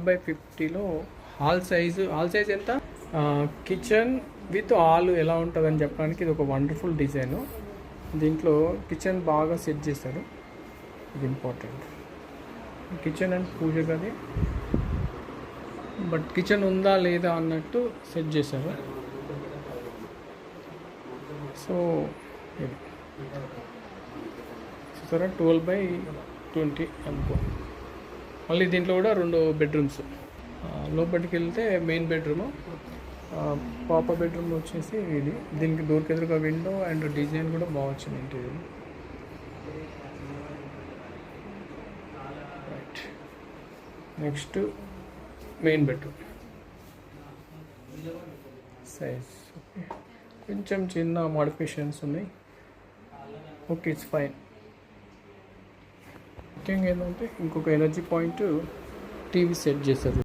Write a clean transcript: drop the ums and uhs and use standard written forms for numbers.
50లో hall size ఎంత? Kitchen with hall ఎలా ఉంటుందని చెప్పడానికి ఇది ఒక వండర్ఫుల్ డిజైను. దీంట్లో కిచెన్ బాగా సెట్ చేశారు, ఇది ఇంపార్టెంట్. కిచెన్ అండ్ పూజ గది, బట్ కిచెన్ ఉందా లేదా అన్నట్టు సెట్ చేశారు. సో ఇది చూసారా, 12x20 అనుకో. మళ్ళీ దీంట్లో కూడా 2 బెడ్రూమ్స్. లోపలికి వెళ్తే మెయిన్ బెడ్రూము, పాప బెడ్రూమ్ వచ్చేసి ఇది. దీనికి దూరకెదురుగా విండో అండ్ డిజైన్ కూడా బాగా వచ్చింది interior. Right, next main bedroom size okay, కొంచెం చిన్న మోడిఫికేషన్స్ ఉన్నాయి. Okay, it's fine. ముఖ్యంగా ఏంటంటే ఇంకొక ఎనర్జీ పాయింట్ టీవీ సెట్ చేశారు.